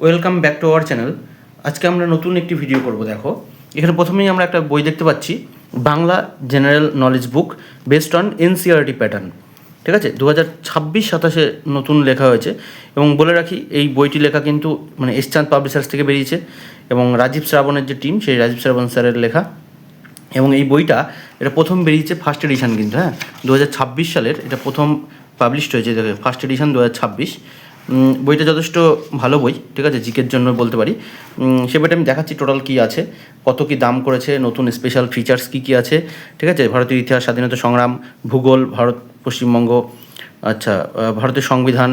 Welcome back to our channel. আজকে আমরা নতুন একটি ভিডিও করব। দেখো, এখানে প্রথমেই আমরা একটা বই দেখতে পাচ্ছি, Bangla general knowledge book based on NCERT pattern. ঠিক আছে, 2026-27 নতুন লেখা হয়েছে। এবং বলে রাখি, এই বইটি লেখা কিন্তু এসচাঁদ পাবলিশার্স থেকে বেরিয়েছে এবং রাজীব শ্রাবণের যে টিম, সেই রাজীব শ্রাবণ স্যারের লেখা। এবং এই বইটা এটা প্রথম বেরিয়েছে ফার্স্ট এডিশান, কিন্তু 2026 সালের এটা প্রথম পাবলিশড হয়েছে। First edition 2026। বইটা যথেষ্ট ভালো বই, ঠিক আছে, জিকের জন্য বলতে পারি। সে বইটা আমি দেখাচ্ছি টোটাল কী আছে, কত কী দাম করেছে, নতুন স্পেশাল ফিচার্স কী কী আছে। ঠিক আছে, ভারতের ইতিহাস, স্বাধীনতা সংগ্রাম, ভূগোল, ভারত পশ্চিমবঙ্গ, আচ্ছা, ভারতের সংবিধান,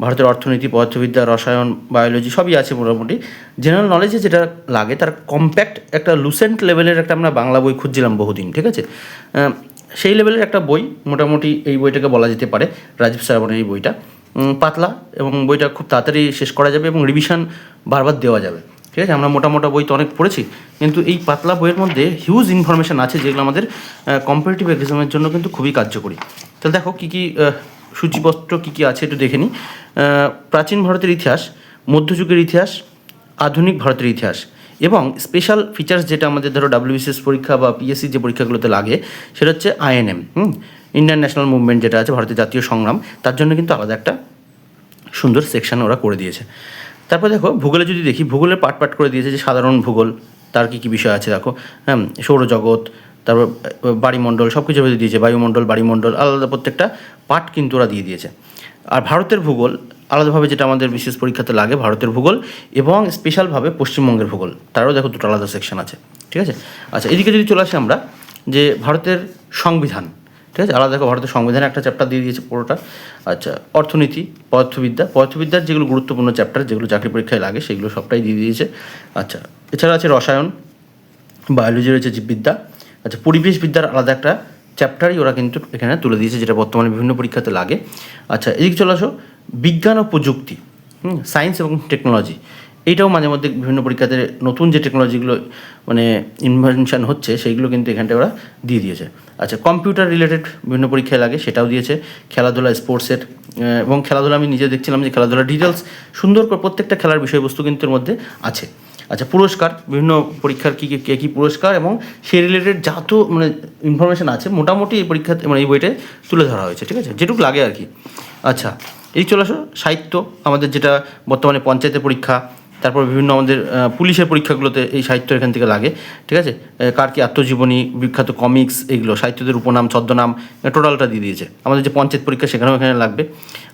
ভারতের অর্থনীতি, পদার্থবিদ্যা, রসায়ন, বায়োলজি সবই আছে মোটামুটি। জেনারেল নলেজে যেটা লাগে তার কম্প্যাক্ট একটা লুসেন্ট লেভেলের একটা আমরা বাংলা বই খুঁজছিলাম বহুদিন। ঠিক আছে, সেই লেভেলের একটা বই মোটামুটি এই বইটাকে বলা যেতে পারে। রাজীব শ্রাবণের এই বইটা পাতলা এবং বইটা খুব তাড়াতাড়ি শেষ করা যাবে এবং রিভিশন বারবার দেওয়া যাবে। ঠিক আছে, আমরা মোটা বই তো অনেক পড়েছি, কিন্তু এই পাতলা বইয়ের মধ্যে হিউজ ইনফরমেশান আছে যেগুলো আমাদের কম্পিটিটিভ এক্সামের জন্য কিন্তু খুবই কার্যকরী। তাহলে দেখো কী কী সূচিপত্র কী কী আছে একটু দেখে নিই। প্রাচীন ভারতের ইতিহাস, মধ্যযুগের ইতিহাস, আধুনিক ভারতের ইতিহাস এবং স্পেশাল ফিচার্স যেটা আমাদের ধরো ডাব্লিউবিসিএস পরীক্ষা বা পিএসসি যে পরীক্ষাগুলোতে লাগে, সেটা হচ্ছে আইএনএম, ইন্ডিয়ান ন্যাশনাল মুভমেন্ট যেটা আছে, ভারতের জাতীয় সংগ্রাম, তার জন্য কিন্তু আলাদা একটা সুন্দর সেকশন ওরা করে দিয়েছে। তারপর দেখো, ভূগোলে যদি দেখি, ভূগোলের পার্ট করে দিয়েছে যে সাধারণ ভূগোল, তার কী কী বিষয় আছে দেখো। সৌরজগৎ, তারপর বাড়িমণ্ডল সব কিছু দিয়েছে, বায়ুমণ্ডল, বাড়িমণ্ডল, আলাদা প্রত্যেকটা পার্ট কিন্তু ওরা দিয়ে দিয়েছে। আর ভারতের ভূগোল আলাদাভাবে, যেটা আমাদের বিশেষ পরীক্ষাতে লাগে, ভারতের ভূগোল এবং স্পেশালভাবে পশ্চিমবঙ্গের ভূগোল, তারও দেখো দুটো আলাদা সেকশন আছে। ঠিক আছে, আচ্ছা, এদিকে যদি চলে আসি আমরা, যে ভারতের সংবিধান, ঠিক আছে, আলাদা দেখো ভারতের সংবিধানে একটা চ্যাপ্টার দিয়ে দিয়েছে পুরোটা। আচ্ছা, অর্থনীতি, পদার্থবিদ্যার যেগুলো গুরুত্বপূর্ণ চ্যাপ্টার, যেগুলো চাকরি পরীক্ষায় লাগে, সেগুলো সবটাই দিয়ে দিয়েছে। আচ্ছা, এছাড়া আছে রসায়ন, বায়োলজি রয়েছে, জীববিদ্যা। আচ্ছা, পরিবেশবিদ্যার আলাদা একটা চ্যাপ্টারই ওরা কিন্তু এখানে তুলে দিয়েছে, যেটা বর্তমানে বিভিন্ন পরীক্ষাতে লাগে। আচ্ছা, এদিকে চলে আসো, বিজ্ঞান ও প্রযুক্তি, সায়েন্স এবং টেকনোলজি, এইটাও মাঝে মধ্যে বিভিন্ন পরীক্ষাতে নতুন যে টেকনোলজিগুলো ইনভেনশন হচ্ছে, সেইগুলো কিন্তু এখানটায় ওরা দিয়ে দিয়েছে। আচ্ছা, কম্পিউটার রিলেটেড বিভিন্ন পরীক্ষায় লাগে, সেটাও দিয়েছে। খেলাধুলা, স্পোর্টসের এবং খেলাধুলা আমি নিজে দেখছিলাম যে খেলাধুলার ডিটেলস সুন্দর করে প্রত্যেকটা খেলার বিষয়বস্তু কিন্তু এর মধ্যে আছে। আচ্ছা, পুরস্কার, বিভিন্ন পরীক্ষার কী পুরস্কার এবং সেই রিলেটেড যত ইনফরমেশান আছে মোটামুটি এই পরীক্ষাতে এই বইটায় তুলে ধরা হয়েছে। ঠিক আছে, যেটুকু লাগে আর কি। আচ্ছা, এই চলে আসো, সাহিত্য, আমাদের যেটা বর্তমানে পঞ্চায়েতের পরীক্ষা, তারপর বিভিন্ন আমাদের পুলিশের পরীক্ষাগুলোতে এই সাহিত্য এখান থেকে লাগে। ঠিক আছে, কার কি আত্মজীবনী, বিখ্যাত কমিক্স, এইগুলো সাহিত্যদের উপনাম, ছদ্মনাম, টোটালটা দিয়ে দিয়েছে। আমাদের যে পঞ্চায়েত পরীক্ষা, সেখানেও এখানে লাগবে।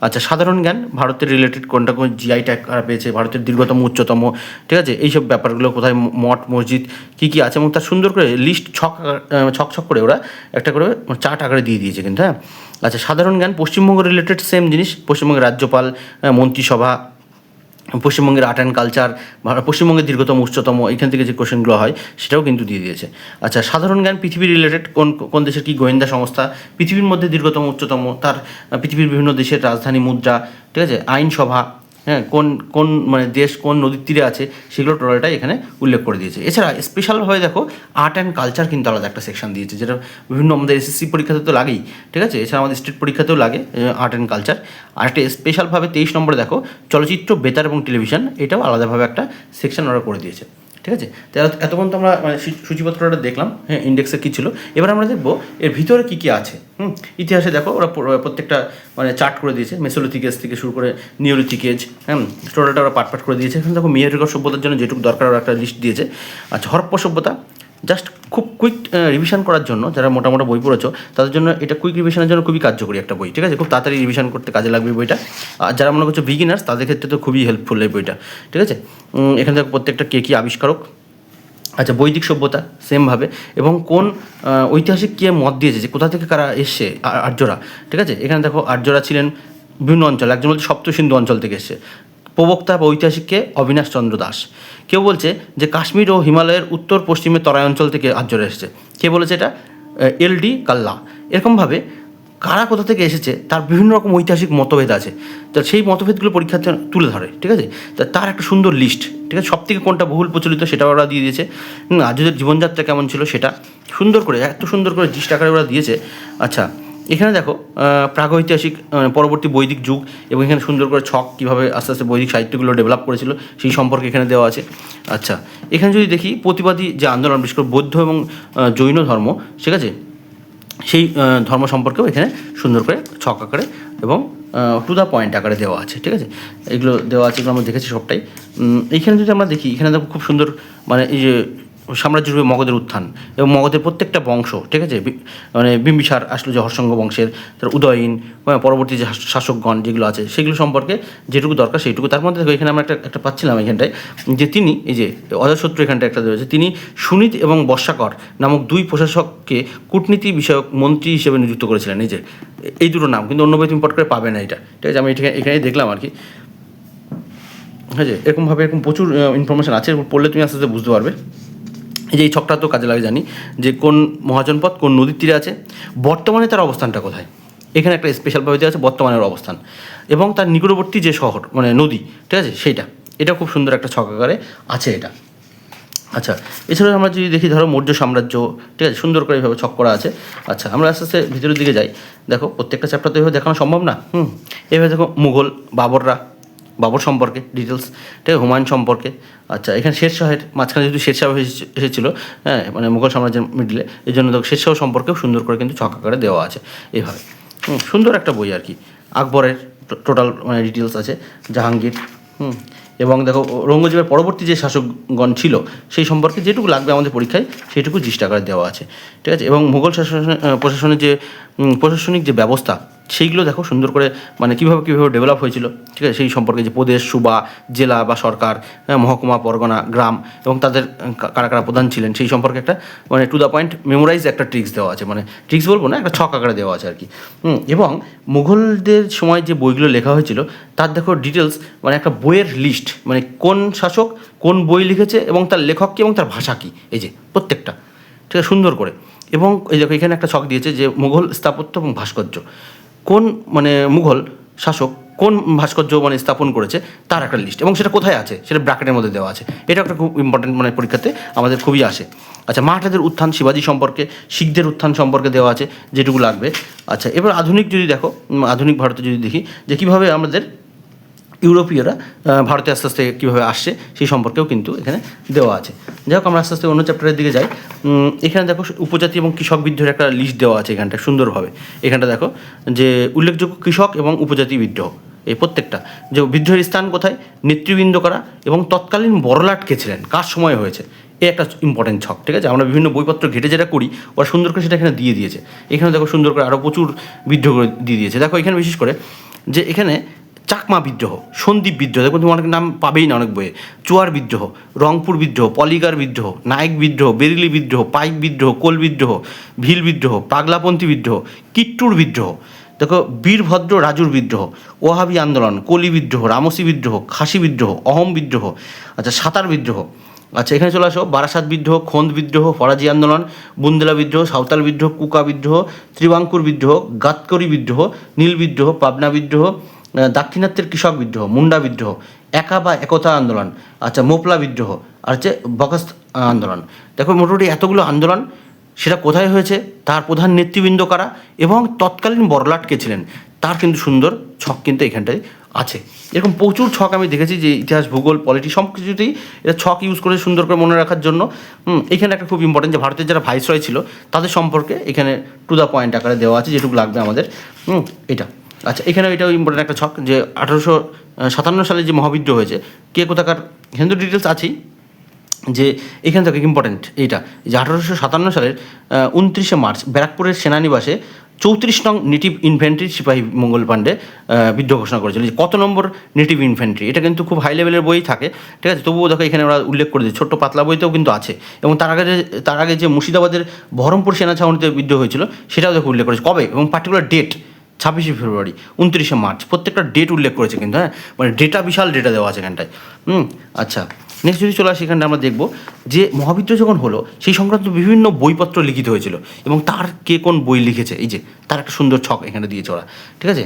আচ্ছা, সাধারণ জ্ঞান, ভারতের রিলেটেড কোনটা কোন জিআই ট্যাগ পেয়েছে, ভারতের দীর্ঘতম, উচ্চতম, ঠিক আছে, এইসব ব্যাপারগুলো, কোথায় মঠ মসজিদ কী কী আছে, এবং তার সুন্দর করে লিস্ট ছক করে ওরা একটা করে চার্ট আকারে দিয়ে দিয়েছে কিন্তু। আচ্ছা, সাধারণ জ্ঞান, পশ্চিমবঙ্গ রিলেটেড সেম জিনিস, পশ্চিমবঙ্গের রাজ্যপাল, মন্ত্রিসভা, পশ্চিমবঙ্গের আর্ট অ্যান্ড কালচার, পশ্চিমবঙ্গের দীর্ঘতম, উচ্চতম, এখান থেকে যে কোশ্চেনগুলো হয় সেটাও কিন্তু দিয়ে দিয়েছে। আচ্ছা, সাধারণ জ্ঞান, পৃথিবী রিলেটেড, কোন দেশের কী গোয়েন্দা সংস্থা, পৃথিবীর মধ্যে দীর্ঘতম, উচ্চতম, তার পৃথিবীর বিভিন্ন দেশের রাজধানী, মুদ্রা, ঠিক আছে, আইনসভা, কোন দেশ কোন নদীর তীরে আছে, সেগুলো টোটালটাই এখানে উল্লেখ করে দিয়েছে। এছাড়া স্পেশালভাবে দেখো, আর্ট অ্যান্ড কালচার কিন্তু আলাদা একটা সেকশন দিয়েছে, যেটা বিভিন্ন আমাদের এসএসসি পরীক্ষাতে তো লাগেই। ঠিক আছে, এছাড়া আমাদের স্টেট পরীক্ষাতেও লাগে আর্ট অ্যান্ড কালচার। আর একটা স্পেশালভাবে 23 নম্বরে দেখো, চলচ্চিত্র, বেতার এবং টেলিভিশন, এটাও আলাদাভাবে একটা সেকশন ওরা করে দিয়েছে। ঠিক আছে, তো এতক্ষণ তো আমরা সূচিপত্রটা দেখলাম, ইন্ডেক্সে কী ছিল। এবার আমরা দেখবো এর ভিতরে কী কী আছে। ইতিহাসে দেখো ওরা প্রত্যেকটা চার্ট করে দিয়েছে, মেসোলিথিক এজ থেকে শুরু করে নিওলিথিক এজ, টোটালটা ওরা পাট করে দিয়েছে। এখানে দেখো মেহেরগড় সভ্যতার জন্য যেটুকু দরকার ওরা একটা লিস্ট দিয়েছে। আচ্ছা, হরপ্পা সভ্যতা, জাস্ট খুব কুইক রিভিশন করার জন্য, যারা মোটামোটা বই পড়েছো তাদের জন্য এটা কুইক রিভিশনের জন্য খুবই কার্যকরী একটা বই। ঠিক আছে, খুব তাড়াতাড়ি রিভিশন করতে কাজে লাগবে বইটা। আর যারা মনে করছো বিগিনার্স, তাদের ক্ষেত্রে তো খুবই হেল্পফুল এই বইটা। ঠিক আছে, এখান থেকে প্রত্যেকটা কে আবিষ্কারক। আচ্ছা, বৈদিক সভ্যতা সেমভাবে, এবং কোন ঐতিহাসিক কে মত দিয়েছে, যে কোথা থেকে কারা এসছে, আর্যরা। ঠিক আছে, এখানে দেখো আর্যরা ছিলেন বিভিন্ন অঞ্চল, একজন বলছে সপ্তসিন্ধু অঞ্চল থেকে এসছে, প্রবক্তা বা ঐতিহাসিককে অবিনাশ চন্দ্র দাস। কেউ বলছে যে কাশ্মীর ও হিমালয়ের উত্তর পশ্চিমে তরাই অঞ্চল থেকে আর্যরা এসেছে। কে বলেছে এটা? এলডি কাল্লা। এরকমভাবে কারা কোথা থেকে এসেছে তার বিভিন্ন রকম ঐতিহাসিক মতভেদ আছে, তো সেই মতভেদগুলো পরীক্ষাতে তুলে ধরে। ঠিক আছে, তার একটা সুন্দর লিস্ট। ঠিক আছে, সব থেকে কোনটা বহুল প্রচলিত সেটা ওরা দিয়ে দিয়েছে। আর্যদের জীবনযাত্রা কেমন ছিল সেটা সুন্দর করে, এত সুন্দর করে জিস্ট আকারে ওরা দিয়েছে। আচ্ছা, এখানে দেখো প্রাগৈতিহাসিক পরবর্তী বৈদিক যুগ এবং এখানে সুন্দর করে ছক কীভাবে আস্তে আস্তে বৈদিক সাহিত্যগুলো ডেভেলপ করেছিল সেই সম্পর্কে এখানে দেওয়া আছে। আচ্ছা, এখানে যদি দেখি প্রতিবাদী যে আন্দোলন, বিশেষ করে বৌদ্ধ এবং জৈন ধর্ম, ঠিক আছে, সেই ধর্ম সম্পর্কেও এখানে সুন্দর করে ছক আকারে এবং টু দ্য পয়েন্ট আকারে দেওয়া আছে। ঠিক আছে, এগুলো দেওয়া আছে, এগুলো আমরা দেখেছি সবটাই। এইখানে যদি আমরা দেখি, এখানে দেখো খুব সুন্দর মানে এই যে সাম্রাজ্যরূপে মগধের উত্থান এবং মগধের প্রত্যেকটা বংশ, ঠিক আছে, মানে বিম্বিসার আসলো যে হর্ষঙ্গ বংশের, তার উদয়ন, পরবর্তী যে শাসকগণ যেগুলো আছে সেগুলো সম্পর্কে যেটুকু দরকার সেইটুকু। তার মধ্যে দেখো এখানে আমরা একটা পাচ্ছিলাম এখানটায় যে তিনি এই যে অজাতশত্রু এখানটা একটা রয়েছে, তিনি সুনীত এবং বর্ষাকর নামক দুই প্রশাসককে কূটনীতি বিষয়ক মন্ত্রী হিসেবে নিযুক্ত করেছিলেন। এই যে এই দুটো নাম কিন্তু অন্য বই তুমি পট করে পাবে না এটা, ঠিক আছে, আমি এখানেই দেখলাম আর কি। ঠিক আছে, এরকমভাবে এরকম প্রচুর ইনফরমেশান আছে, পড়লে তুমি আস্তে আস্তে বুঝতে পারবে। এই যে এই ছকটা তো কাজে লাগে, জানি যে কোন মহাজনপদ কোন নদীর তীরে আছে, বর্তমানে তার অবস্থানটা কোথায়, এখানে একটা স্পেশালভাবে দেওয়া আছে বর্তমানের অবস্থান, এবং তার নিকটবর্তী যে শহর মানে নদী, ঠিক আছে, সেইটা, এটা খুব সুন্দর একটা ছক আকারে আছে এটা। আচ্ছা, এছাড়াও আমরা যদি দেখি ধরো মৌর্য সাম্রাজ্য, ঠিক আছে, সুন্দর করে এইভাবে ছক করা আছে। আচ্ছা, আমরা আস্তে আস্তে ভিতরের দিকে যাই। দেখো প্রত্যেকটা চ্যাপ্টার তো এইভাবে দেখানো সম্ভব না। এইভাবে দেখো মুঘল, বাবর সম্পর্কে ডিটেলস, ঠিক আছে, হুমায়ুন সম্পর্কে। আচ্ছা, এখানে শেরশাহের মাঝখানে যেহেতু শেরশাহ এসেছিলো, হ্যাঁ, মানে মুঘল সাম্রাজ্যের মিডলে, এই জন্য দেখো শেরশাহ সম্পর্কেও সুন্দর করে কিন্তু ছক আকারে দেওয়া আছে এইভাবে। সুন্দর একটা বই আর কি। আকবরের টোটাল মানে ডিটেলস আছে, জাহাঙ্গীর, এবং দেখো ঔরঙ্গজেবের পরবর্তী যে শাসকগণ ছিল সেই সম্পর্কে যেটুকু লাগবে আমাদের পরীক্ষায় সেইটুকু জিষ্ট আকারে দেওয়া আছে, ঠিক আছে। এবং মুঘল প্রশাসনের যে প্রশাসনিক যে ব্যবস্থা সেইগুলো দেখো সুন্দর করে মানে কীভাবে ডেভেলপ হয়েছিল, ঠিক আছে, সেই সম্পর্কে যে প্রদেশ, সুবা, জেলা বা সরকার, মহকুমা, পরগনা, গ্রাম এবং তাদের কারা কারা প্রধান ছিলেন সেই সম্পর্কে একটা মানে টু দ্য পয়েন্ট মেমোরাইজ একটা ট্রিক্স দেওয়া আছে, মানে ট্রিক্স বলবো না, একটা ছক আকারে দেওয়া আছে আর কি। এবং মুঘলদের সময় যে বইগুলো লেখা হয়েছিল তার দেখো ডিটেলস মানে একটা বইয়ের লিস্ট, মানে কোন শাসক কোন বই লিখেছে এবং তার লেখক কী এবং তার ভাষা কী, এই যে প্রত্যেকটা, ঠিক আছে, সুন্দর করে। এবং এই দেখো এখানে একটা ছক দিয়েছে যে মুঘল স্থাপত্য এবং ভাস্কর্য, কোন মানে মুঘল শাসক কোন ভাস্কর্য মানে স্থাপন করেছে তার একটা লিস্ট, এবং সেটা কোথায় আছে সেটা ব্র্যাকেটের মধ্যে দেওয়া আছে। এটা একটা খুব ইম্পর্টেন্ট মানে পরীক্ষাতে আমাদের খুবই আসে। আচ্ছা, মারাঠাদের উত্থান, শিবাজি সম্পর্কে, শিখদের উত্থান সম্পর্কে দেওয়া আছে যেটুকু লাগবে। আচ্ছা, এবার আধুনিক যদি দেখো, আধুনিক ভারতে যদি দেখি যে কীভাবে আমাদের ইউরোপীয়রা ভারতে আস্তে আস্তে কীভাবে আসছে সেই সম্পর্কেও কিন্তু এখানে দেওয়া আছে। যাই হোক, আমরা আস্তে আস্তে অন্য চ্যাপ্টারের দিকে যাই। এখানে দেখো উপজাতি এবং কৃষক বিদ্রোহের একটা লিস্ট দেওয়া আছে এখানটা সুন্দরভাবে। এখানটা দেখো যে উল্লেখযোগ্য কৃষক এবং উপজাতি বিদ্রোহ, এই প্রত্যেকটা যে বিদ্রোহের স্থান কোথায়, নেতৃবৃন্দ কারা এবং তৎকালীন বড়লাট কে ছিলেন, কার সময় হয়েছে, এই একটা ইম্পর্টেন্ট ছক, ঠিক আছে। আমরা বিভিন্ন বইপত্র ঘেটে যেটা করি ওরা সুন্দর করে সেটা এখানে দিয়ে দিয়েছে। এখানে দেখো সুন্দর করে আরও প্রচুর বিদ্রোহ করে দিয়ে দিয়েছে। দেখো এখানে বিশেষ করে যে এখানে চাকমা বিদ্রোহ, সন্দীপ বিদ্রোহ, দেখুন তুমি অনেক নাম পাবেই না অনেক বইয়ে, চুয়ার বিদ্রোহ, রংপুর বিদ্রোহ, পলিগার বিদ্রোহ, নায়ক বিদ্রোহ, বেরিলি বিদ্রোহ, পাইক বিদ্রোহ, কোল বিদ্রোহ, ভিল বিদ্রোহ, পাগলাপন্থী বিদ্রোহ, কিট্টুর বিদ্রোহ, দেখো বীরভদ্র রাজুর বিদ্রোহ, ওয়াহাবি আন্দোলন, কলি বিদ্রোহ, রামসি বিদ্রোহ, খাসি বিদ্রোহ, অহম বিদ্রোহ, আচ্ছা সাঁতার বিদ্রোহ। আচ্ছা, এখানে চলে আসো বারাসাত বিদ্রোহ, খোন্দ বিদ্রোহ, ফরাজি আন্দোলন, বুন্দেলা বিদ্রোহ, সাঁওতাল বিদ্রোহ, কুকা বিদ্রোহ, ত্রিবাঙ্কুর বিদ্রোহ, গাতকরি বিদ্রোহ, নীল বিদ্রোহ, পাবনা বিদ্রোহ, দাক্ষিণাত্যের কৃষক বিদ্রোহ, মুন্ডা বিদ্রোহ, একা বা একতা আন্দোলন, আচ্ছা মোপলা বিদ্রোহ, আর হচ্ছে বকাস্ত আন্দোলন। দেখো মোটামুটি এতগুলো আন্দোলন, সেটা কোথায় হয়েছে, তার প্রধান নেতৃবৃন্দ কারা এবং তৎকালীন বড়লাট কে ছিলেন তার কিন্তু সুন্দর ছক কিন্তু এখানটায় আছে। এরকম প্রচুর ছক আমি দেখেছি যে ইতিহাস, ভূগোল, পলিটি সব কিছুতেই এটা ছক ইউজ করে সুন্দর করে মনে রাখার জন্য। এখানে একটা খুব ইম্পর্টেন্ট যে ভারতের যারা ভাইসরয় ছিল তাদের সম্পর্কে এখানে টু দ্য পয়েন্ট আকারে দেওয়া আছে যেটুকু লাগবে আমাদের এটা। আচ্ছা, এখানে এটাও ইম্পর্টেন্ট একটা ছক যে 1857 সালে যে মহাবিদ্রোহ হয়েছে কে কোথাকার, হিন্দু ডিটেলস আছেই, যে এখান থেকে ইম্পর্টেন্ট এইটা যে 1857 সালের 29শে মার্চ ব্যারাকপুরের সেনানিবাসে 34 নং নেটিভ ইনফ্যান্ট্রি সিপাহী মঙ্গল পাণ্ডে বিদ্রোহ ঘোষণা করেছিল। যে কত নম্বর নেটিভ ইনফ্যান্ট্রি, এটা কিন্তু খুব হাই লেভেলের বই থাকে, ঠিক আছে, তবুও দেখো এখানে ওরা উল্লেখ করে দিয়েছে, ছোট্ট পাতলা বইতেও কিন্তু আছে। এবং তার আগে যে মুর্শিদাবাদের বহরমপুর সেনা ছাউনিতে বিদ্রোহ হয়েছিল সেটাও দেখো উল্লেখ করেছে, কবে এবং পার্টিকুলার ডেট 26শে ফেব্রুয়ারি, 29শে মার্চ, প্রত্যেকটা ডেট উল্লেখ করেছে কিন্তু, হ্যাঁ, মানে ডেটা বিশাল ডেটা দেওয়া আছে এখানটায়। আচ্ছা, নেক্সট যদি চলে আসি, এখানটা আমরা দেখব যে মহাবিদ্রোহ যখন হলো সেই সংক্রান্ত বিভিন্ন বইপত্র লিখিত হয়েছিল এবং তার কে কোন বই লিখেছে, এই যে তার একটা সুন্দর ছক এখানে দিয়েছে ওরা, ঠিক আছে।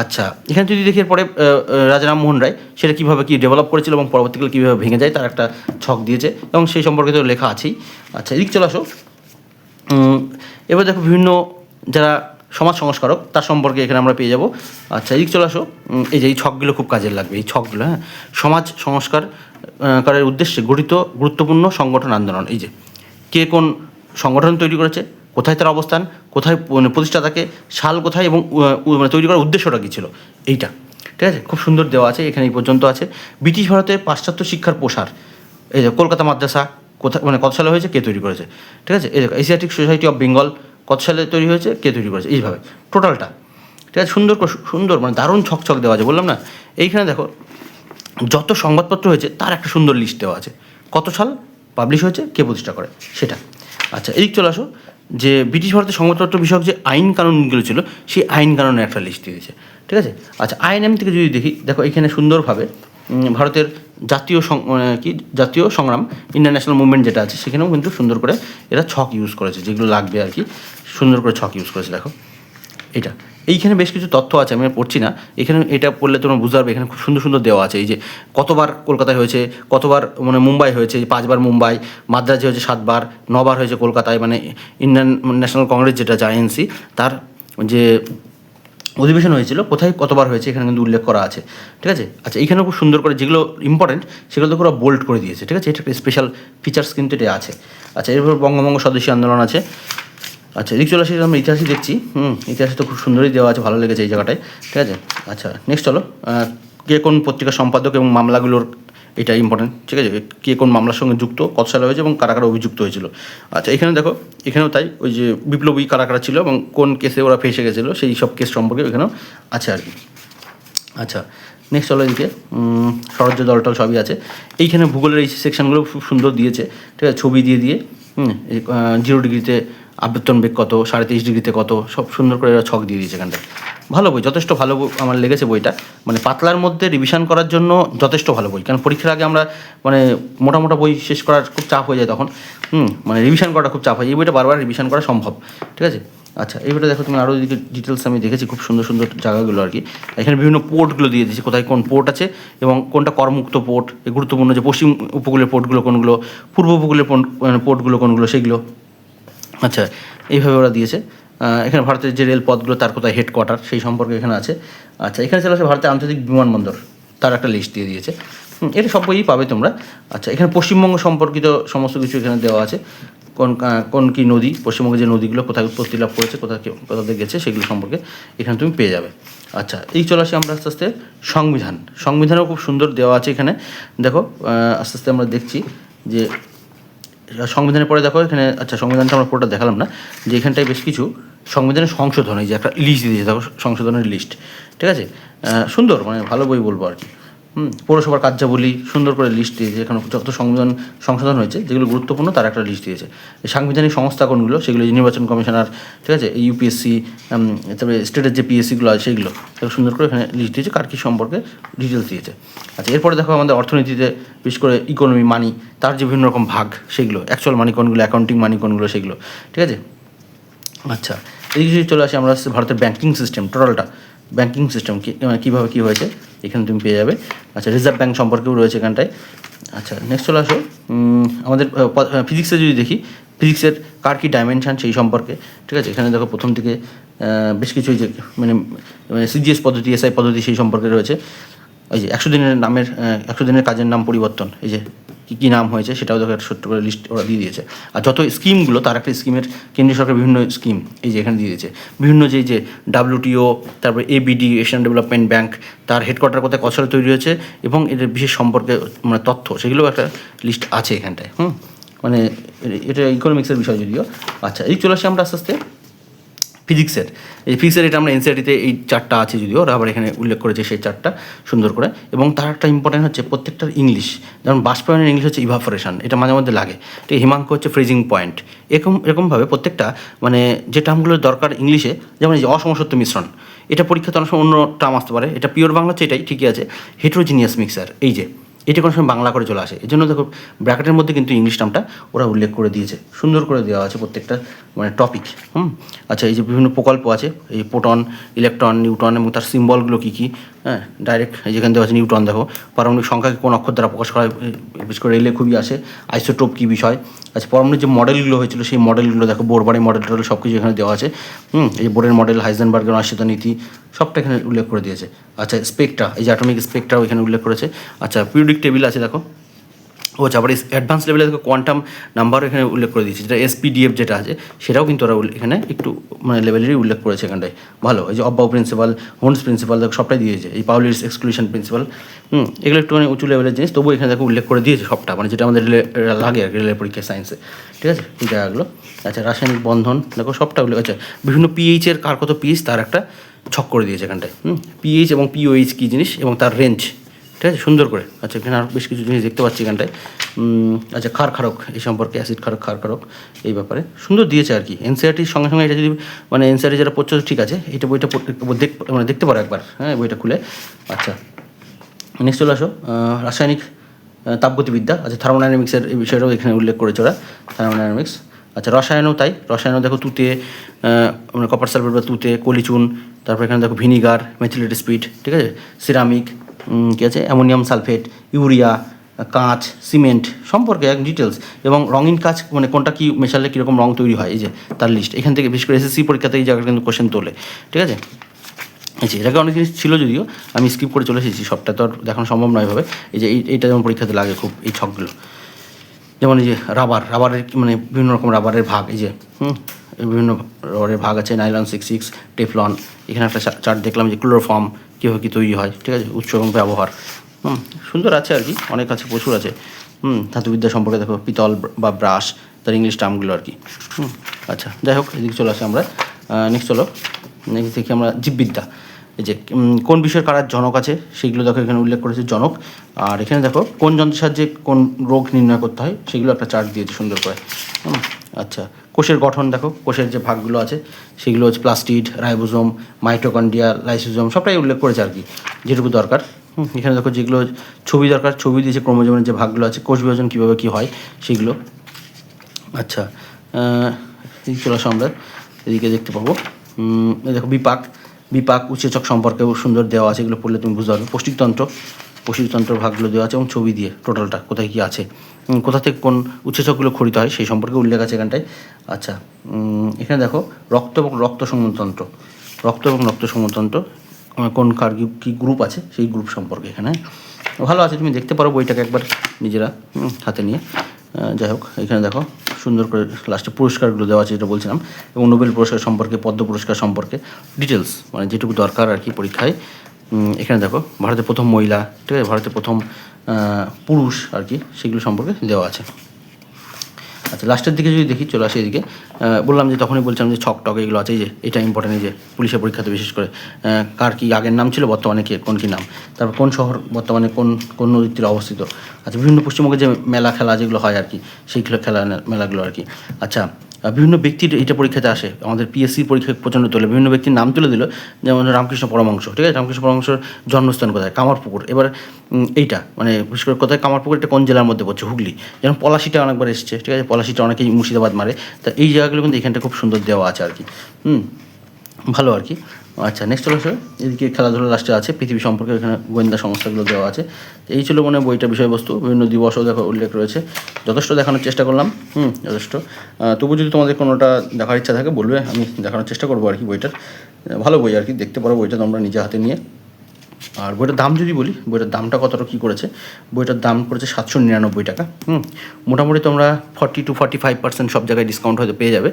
আচ্ছা, এখানে যদি দেখি এরপরে রাজা রামমোহন রায় সেটা কীভাবে কী ডেভেলপ করেছিল এবং পরবর্তীকালে কীভাবে ভেঙে যায় তার একটা ছক দিয়েছে এবং সেই সম্পর্কে তো লেখা আছেই। আচ্ছা, এদিক চলে আসো। এবার দেখো বিভিন্ন যারা সমাজ সংস্কারক তার সম্পর্কে এখানে আমরা পেয়ে যাব। আচ্ছা, এদিকে চলে আসো। এই যে এই ছকগুলো খুব কাজের লাগবে, এই ছকগুলো, হ্যাঁ। সমাজ সংস্কার করার উদ্দেশ্যে গঠিত গুরুত্বপূর্ণ সংগঠন আন্দোলন। এই যে কে কোন সংগঠন তৈরি করেছে, কোথায় তার অবস্থান, কোথায় প্রতিষ্ঠাতাকে, সাল কোথায়, এবং মানে তৈরি করার উদ্দেশ্যটা কী ছিল, এইটা, ঠিক আছে, খুব সুন্দর দেওয়া আছে এখানে। এই পর্যন্ত আছে। ব্রিটিশ ভারতে পাশ্চাত্য শিক্ষার প্রসার, এই যে কলকাতা মাদ্রাসা কোথায়, মানে কত সালে হয়েছে, কে তৈরি করেছে, ঠিক আছে। এই দেখো এশিয়াটিক সোসাইটি অফ বেঙ্গল কত সালে তৈরি হয়েছে, কে তৈরি করেছে, এইভাবে টোটালটা, ঠিক আছে। সুন্দর মানে দারুণ ছক দেওয়া আছে, বললাম না। এইখানে দেখো যত সংবাদপত্র হয়েছে তার একটা সুন্দর লিস্ট দেওয়া আছে, কত সাল পাবলিশ হয়েছে, কে প্রতিষ্ঠা করে, সেটা। আচ্ছা, এদিক চলে আসো। যে ব্রিটিশ ভারতের সংবাদপত্র বিষয়ক যে আইন কানুনগুলো ছিল, সেই আইন কানুনের একটা লিস্ট দিয়ে দিয়েছে, ঠিক আছে। আচ্ছা, আইএনএম থেকে যদি দেখি, দেখো এখানে সুন্দরভাবে ভারতের জাতীয় সংগ্রাম, ইন্ডিয়ান ন্যাশনাল মুভমেন্ট যেটা আছে, সেখানেও কিন্তু সুন্দর করে এরা ছক ইউজ করেছে, যেগুলো লাগবে আর কি, সুন্দর করে ছক ইউজ করেছে। দেখো এটা, এইখানে বেশ কিছু তথ্য আছে, আমি পড়ছি না, এখানে এটা পড়লে তোমরা বুঝতে পারবে। এখানে খুব সুন্দর দেওয়া আছে, এই যে কতবার কলকাতায় হয়েছে, কতবার মানে মুম্বাই হয়েছে, 5বার মুম্বাই, মাদ্রাজে হয়েছে 7বার, 9বার হয়েছে কলকাতায়, মানে ইন্ডিয়ান ন্যাশনাল কংগ্রেস যেটা আছে আইএনসি, তার যে অধিবেশন হয়েছিল কোথায় কতবার হয়েছে, এখানে কিন্তু উল্লেখ করা আছে, ঠিক আছে। আচ্ছা, এইখানে খুব সুন্দর করে যেগুলো ইম্পর্টেন্ট সেগুলো তো পুরো বোল্ড করে দিয়েছে, ঠিক আছে। এটা একটা স্পেশাল ফিচার্স কিন্তু এটা আছে। আচ্ছা, এরপর বঙ্গভঙ্গ স্বদেশী আন্দোলন আছে। আচ্ছা, এদিক চলে আসি, আমরা ইতিহাসই দেখছি। ইতিহাসে তো খুব সুন্দরই দেওয়া আছে, ভালো লেগেছে এই জায়গাটায়, ঠিক আছে। আচ্ছা, নেক্সট চলো, কে কোন পত্রিকার সম্পাদক এবং মামলাগুলোর, এটা ইম্পর্টেন্ট, ঠিক আছে। কে কোন মামলার সঙ্গে যুক্ত, কত সালে হয়েছে, এবং কারা কারা অভিযুক্ত হয়েছিল। আচ্ছা, এখানে দেখো, এখানেও তাই, ওই যে বিপ্লবী কারা কারা ছিল এবং কোন কেসে ওরা ফেসে গেছিলো, সেই সব কেস সম্পর্কে এখানেও আছে আর কি। আচ্ছা, নেক্সট চলো এদিকে, স্বরাজ্য দলটল সবই আছে। এইখানে ভূগোলের এই সেকশনগুলো খুব সুন্দর দিয়েছে, ঠিক আছে, ছবি দিয়ে 0 ডিগ্রিতে আবর্তন বেগ কত, 23.5 ডিগ্রিতে কত, সব সুন্দর করে ছক দিয়ে দিয়েছে এখানটায়। ভালো বই, যথেষ্ট ভালো আমার লেগেছে বইটা, মানে পাতলার মধ্যে রিভিশন করার জন্য যথেষ্ট ভালো বই। কারণ পরীক্ষার আগে আমরা মানে মোটা বই শেষ করার খুব চাপ হয়ে যায় তখন, মানে রিভিশন করাটা খুব চাপ হয়। এই বইটা বারবার রিভিশন করা সম্ভব, ঠিক আছে। আচ্ছা, এইবারে দেখো তুমি, আরও দিকে ডিটেলস আমি দেখেছি, খুব সুন্দর জায়গাগুলো আর কি। এখানে বিভিন্ন পোর্টগুলো দিয়ে দিয়েছি, কোথায় কোন পোর্ট আছে এবং কোনটা করমুক্ত পোর্ট, এই গুরুত্বপূর্ণ যে পশ্চিম উপকূলের পোর্টগুলো কোনগুলো, পূর্ব উপকূলের পোর্টগুলো কোনগুলো, সেগুলো। আচ্ছা, এইভাবে ওরা দিয়েছে। এখানে ভারতের যে রেলপথগুলো তার কোথায় হেডকোয়ার্টার, সেই সম্পর্কে এখানে আছে। আচ্ছা, এখানে চলে আসে ভারতের আন্তর্জাতিক বিমানবন্দর, তার একটা লিস্ট দিয়ে দিয়েছে। এটা সব বইই পাবে তোমরা। আচ্ছা, এখানে পশ্চিমবঙ্গ সম্পর্কিত সমস্ত কিছু এখানে দেওয়া আছে, কোন কি নদী, পশ্চিমবঙ্গের যে নদীগুলো কোথায় উৎপত্তি লাভ করেছে, কোথাতে গেছে, সেগুলো সম্পর্কে এখানে তুমি পেয়ে যাবে। আচ্ছা, এই চলে আসি আমরা আস্তে আস্তে সংবিধানও খুব সুন্দর দেওয়া আছে এখানে। দেখো আস্তে আস্তে আমরা দেখছি যে সংবিধানের পরে দেখো এখানে, আচ্ছা সংবিধানটা আমরা পুরোটা দেখালাম না, যে এখানটায় বেশ কিছু সংবিধানের সংশোধন, এই যে একটা লিস্ট দিয়েছে দেখো, সংশোধনের লিস্ট, ঠিক আছে। সুন্দর, মানে ভালো বই বলবো আর কি। পৌরসভার কার্যাবলী সুন্দর করে লিস্ট দিয়েছে, এখানে যত সংশোধন হয়েছে যেগুলো গুরুত্বপূর্ণ তার একটা লিস্ট দিয়েছে। এই সাংবিধানিক সংস্থা কোনগুলো, সেগুলো নির্বাচন কমিশনার, ঠিক আছে, এই ইউপিএসসি, তারপরে স্টেটের যে পিএসসিগুলো আছে সেইগুলো সুন্দর করে এখানে লিস্ট দিয়েছে, কার কী সম্পর্কে ডিটেলস দিয়েছে। আচ্ছা, এরপরে দেখো আমাদের অর্থনীতিতে বিশেষ করে ইকোনমি, মানি, তার যে বিভিন্ন রকম ভাগ, সেগুলো অ্যাকচুয়াল মানি কোনগুলো, অ্যাকাউন্টিং মানি কোনগুলো, সেগুলো, ঠিক আছে। আচ্ছা, এই যদি চলে আসি আমরা ভারতের ব্যাঙ্কিং সিস্টেম, টোটালটা ব্যাঙ্কিং সিস্টেম কীভাবে কী হয়েছে এখানে তুমি পেয়ে যাবে। আচ্ছা, রিজার্ভ ব্যাঙ্ক সম্পর্কেও রয়েছে এখানটায়। আচ্ছা, নেক্সট চলে আসো, আমাদের ফিজিক্সে যদি দেখি, ফিজিক্সের কার কী ডাইমেনশান সেই সম্পর্কে, ঠিক আছে। এখানে দেখো প্রথম থেকে বেশ কিছু যে মানে সিজিএস পদ্ধতি, এসআই পদ্ধতি, সেই সম্পর্কে রয়েছে। এই যে 100 দিনের কাজের নাম পরিবর্তন, এই যে কী নাম হয়েছে সেটাও দেখো একটা ছোট্ট করে লিস্ট ওরা দিয়ে দিয়েছে। আর যত স্কিমগুলো, তার একটা স্কিমের, কেন্দ্রীয় সরকারের বিভিন্ন স্কিম এই যে এখানে দিয়ে দিয়েছে। বিভিন্ন যে WTO, তারপরে ABD, এশিয়ান ডেভেলপমেন্ট ব্যাঙ্ক, তার হেডকোয়ার্টার কোথায় কত সালে তৈরি হয়েছে এবং এদের বিশেষ সম্পর্কে মানে তথ্য, সেগুলোও একটা লিস্ট আছে এখানটায়। মানে এটা ইকোনমিক্সের বিষয় যদিও। আচ্ছা, এই চলে আসি আমরা আস্তে আস্তে ফিজিক্সের। এই ফিজিক্সের এটা আমরা এনসিইআরটিতে এই 4টা আছে যদিও, ওরা আবার এখানে উল্লেখ করেছে সেই 4টা সুন্দর করে। এবং তার একটা ইম্পর্টেন্ট হচ্ছে প্রত্যেকটার ইংলিশ, যেমন বাষ্পায়নের ইংলিশ হচ্ছে ইভাপোরেশন, এটা মাঝে মধ্যে লাগে। ঠিক, হিমাঙ্ক হচ্ছে ফ্রিজিং পয়েন্ট। এরকমভাবে প্রত্যেকটা মানে যে টার্মগুলো দরকার ইংলিশে, যেমন এই যে অসমসত্ব মিশ্রণ, এটা পরীক্ষাতে অনেক সময় অন্য টার্ম আসতে পারে, এটা পিওর বাংলা হচ্ছে এটাই, ঠিকই আছে। হেটেরোজিনিয়াস মিক্সার, এই যে এটা কোনো সময় বাংলা করে চলে আসে, এই জন্য দেখো ব্র্যাকেটের মধ্যে কিন্তু ইংলিশ টার্মটা ওরা উল্লেখ করে দিয়েছে, সুন্দর করে দেওয়া আছে প্রত্যেকটা মানে টপিক। আচ্ছা, এই যে বিভিন্ন প্রকল্প আছে, এই প্রোটন, ইলেকট্রন, নিউটন এবং তার সিম্বলগুলো কী কী, ডাইরেক্ট এই যেখানে দেওয়া আছে নিউটন, দেখো পারমাণবিক সংখ্যাকে কোন অক্ষর দ্বারা প্রকাশ করা হয়, বিশেষ করে রেলে খুবই আসে, আইসোটোপ কী বিষয়। আচ্ছা, পরমাণুর যে মডেলগুলো হয়েছিল সেই মডেলগুলো দেখো, বোরবারের মডেল টডেল সব কিছু এখানে দেওয়া আছে। এই বোরের মডেল, হাইজেনবার্গের অনিশ্চয়তা নীতি সবটা এখানে উল্লেখ করে দিয়েছে। আচ্ছা, স্পেকট্রা, এই যে অ্যাটমিক স্পেকট্রাও এখানে উল্লেখ করেছে। আচ্ছা, পিরিয়ডিক টেবিল আছে দেখো। আচ্ছা, আবার অ্যাডভান্স লেভেলে দেখো কোয়ান্টাম নাম্বার এখানে উল্লেখ করে দিয়েছে, যেটা এসপিডিএফ যেটা আছে সেটাও কিন্তু ওরা এখানে একটু মানে লেভেলেরই উল্লেখ করেছে এখানটায়। ভালো, এই যে অব্বাউ প্রিন্সিপাল, হোন্স প্রিন্সিপাল দেখো সবটাই দিয়েছে। এই পাউলিস এক্সক্লুশন প্রিন্সিপাল, এগুলো একটুখানি উঁচু লেভেলের জিনিস, তবুও এখানে দেখো উল্লেখ করে দিয়েছে সবটা, মানে যেটা আমাদের লাগে আর কি রেলের পরীক্ষায় সায়েন্সে। ঠিক আছে, এই জায়গাগুলো। আচ্ছা, রাসায়নিক বন্ধন দেখো সবটা উল্লেখ। আচ্ছা, বিভিন্ন পিএইচের কার কত পিএইচ তার একটা ছক করে দিয়েছে এখানটায়। পিএইচ এবং পিওএইচ কী জিনিস এবং তার রেঞ্জ, ঠিক আছে, সুন্দর করে। আচ্ছা, এখানে আর বেশ কিছু জিনিস দেখতে পাচ্ছি এখানটায়। আচ্ছা, ক্ষারক এই সম্পর্কে, অ্যাসিড ক্ষারক এই ব্যাপারে সুন্দর দিয়েছে আর কি। এনসিআরটির সঙ্গে সঙ্গে এটা যদি মানে এনসিআরটি যারা পড়ছো ঠিক আছে, এটা বইটা মানে দেখতে পারো একবার, হ্যাঁ, বইটা খুলে। আচ্ছা, নেক্সট চলে আসো, রাসায়নিক তাপগতিবিদ্যা। আচ্ছা, থার্মোডাইনামিক্সের এই বিষয়টাও এখানে উল্লেখ করেছে ওরা, থার্মোডাইনামিক্স। আচ্ছা, রসায়নও তাই, রসায়নও দেখো তুতে মানে কপার সালফেট বা তুতে, কলিচুন, তারপর এখানে দেখো ভিনিগার, মেথিলেটেড স্পিড, ঠিক আছে, সিরামিক, কী আছে, অ্যামোনিয়াম সালফেট, ইউরিয়া, কাঁচ, সিমেন্ট সম্পর্কে এক ডিটেলস, এবং রঙিন কাঁচ মানে কোনটা কী মেশালে কীরকম রঙ তৈরি হয়, এই যে তার লিস্ট এখান থেকে। বিশেষ করে এসএসসি পরীক্ষাতে এই জায়গাটা কিন্তু কোশ্চেন তোলে, ঠিক আছে। আচ্ছা, এটাকে অনেক জিনিস ছিল যদিও আমি স্কিপ করে চলে এসেছি, সবটা তো আর দেখানো সম্ভব নয় ভাবে। এই যে এইটা যেমন পরীক্ষাতে লাগে খুব, এই ছকগুলো, যেমন এই যে রাবারের মানে বিভিন্ন রকম রাবারের ভাগ, এই যে বিভিন্ন রাবারের ভাগ আছে, নাইলন 66, টেফলন। এখানে একটা চার্ট দেখলাম যে ক্লোরোফর্ম কীভাবে কী তৈরি হয়, ঠিক আছে, উৎস এবং ব্যবহার। সুন্দর আছে আর কি, অনেক আছে, প্রচুর আছে। ধাতুবিদ্যা সম্পর্কে দেখো, পিতল বা ব্রাশ, তার ইংলিশ টার্মগুলো আর কি। আচ্ছা, যাই হোক, এদিকে চলে আসি আমরা। নেক্সট দেখি আমরা জীববিদ্যা। এই যে কোন বিষয়ের কারার জনক আছে সেগুলো দেখো এখানে উল্লেখ করেছে, জনক। আর এখানে দেখো কোন যন্ত্রের সাহায্যে কোন রোগ নির্ণয় করতে হয় সেগুলো একটা চার্ট দিয়েছে সুন্দর করে। আচ্ছা, কোষের গঠন দেখো, কোষের যে ভাগগুলো আছে সেগুলো হচ্ছে প্লাস্টিড, রাইবোজোম, মাইটোকন্ড্রিয়া, লাইসোজোম সবটাই উল্লেখ করেছে আর কি, যেটুকু দরকার। এখানে দেখো যেগুলো ছবি দরকার, ছবি দিয়েছে, ক্রোমোজোমের যে ভাগগুলো আছে, কোষ বিভাজন কীভাবে কী হয় সেগুলো। আচ্ছা, এদিকে চলে আসো আমরা, এদিকে দেখতে পাবো দেখো বিপাক উৎসেচক সম্পর্কেও সুন্দর দেওয়া আছে, এগুলো পড়লে তুমি বুঝতে পারবে। পৌষ্টিকতন্ত্র ভাগগুলো দেওয়া আছে এবং ছবি দিয়ে টোটালটা কোথায় কী আছে, কোথা থেকে কোন উৎসেচকগুলো খরিত হয় সেই সম্পর্কে উল্লেখ আছে এখানটায়। আচ্ছা, এখানে দেখো রক্ত এবং রক্ত সংবহনতন্ত্র কোন কার কী গ্রুপ আছে সেই গ্রুপ সম্পর্কে এখানে ভালো আছে, তুমি দেখতে পারো বইটাকে একবার নিজেরা হাতে নিয়ে। যাই হোক, এখানে দেখো সুন্দর করে লাস্টে পুরস্কারগুলো দেওয়া আছে যেটা বলছিলাম, এবং নোবেল পুরস্কার সম্পর্কে, পদ্ম পুরস্কার সম্পর্কে ডিটেলস, মানে যেটুকু দরকার আর কি পরীক্ষায়। এখানে দেখো ভারতের প্রথম মহিলা, ঠিক আছে, ভারতের প্রথম পুরুষ আর কি, সেগুলো সম্পর্কে দেওয়া আছে। আচ্ছা, লাস্টের দিকে যদি দেখি, চলে আসে এদিকে, বললাম যে তখনই বলছিলাম যে ছক টক এগুলো আছে, এই যে এটা ইম্পর্টেন্ট, এই যে পুলিশের পরীক্ষাতে বিশেষ করে কার কী আগের নাম ছিল, বর্তমানে কোন কী নাম, তারপর কোন শহর বর্তমানে কোন নদীর তীরে অবস্থিত। আচ্ছা, বিভিন্ন পশ্চিমবঙ্গে যে মেলা খেলা যেগুলো হয় আর কি, সেই মেলাগুলো আর কি। আচ্ছা, বিভিন্ন ব্যক্তির এটা পরীক্ষাতে আসে, আমাদের পিএসসি পরীক্ষায় প্রচণ্ড তোলে, বিভিন্ন ব্যক্তির নাম তুলে দিল, যেমন রামকৃষ্ণ পরমহংস, ঠিক আছে, রামকৃষ্ণ পরমহংসের জন্মস্থান কোথায়, কামারপুকুর। এবার এইটা মানে বিশেষ করে কোথায়, কামারপুকুর এটা কোন জেলার মধ্যে পড়ছে, হুগলি। যেমন পলাশিটা অনেকবার এসছে, ঠিক আছে, পলাশিটা অনেকেই মুর্শিদাবাদ মারে, তা এই জায়গাগুলো কিন্তু এখানটা খুব সুন্দর দেওয়া আছে আর কি, ভালো আর কি। আচ্ছা, নেক্সট চলে আসে এদিকে খেলাধুলা লাস্টে আছে, পৃথিবী সম্পর্কে এখানে গোয়েন্দা সংস্থাগুলো দেওয়া আছে। এই ছিল মানে বইটার বিষয়বস্তু, বিভিন্ন দিবসও দেখো উল্লেখ রয়েছে, যথেষ্ট দেখানোর চেষ্টা করলাম, যথেষ্ট। তবু যদি তোমাদের কোনোটা দেখার ইচ্ছা থাকে বলবে, আমি দেখানোর চেষ্টা করবো আর কি। বইটার ভালো বই আর কি, দেখতে পারো বইটা তোমরা নিজে হাতে নিয়ে। আর বইটার দাম যদি বলি, বইটার দামটা কতটা কী করেছে, বইটার দাম করেছে 799 টাকা। মোটামুটি তোমরা 40 to 45% সব জায়গায় ডিসকাউন্ট হয়তো পেয়ে যাবে,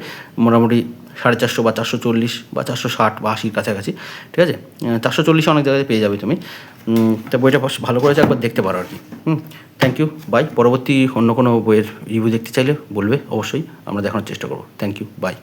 মোটামুটি 450 বা 440 বা 460 বা 80 কাছাকাছি, ঠিক আছে, 440 অনেক জায়গায় পেয়ে যাবে তুমি। তা বইটা ভালো করেছে, একবার দেখতে পারো আর কি। Thank you, bye. পরবর্তী অন্য কোনো বইয়ের রিভিউ দেখতে চাইলে বলবে, অবশ্যই আমরা দেখানোর চেষ্টা করবো। Thank you, by.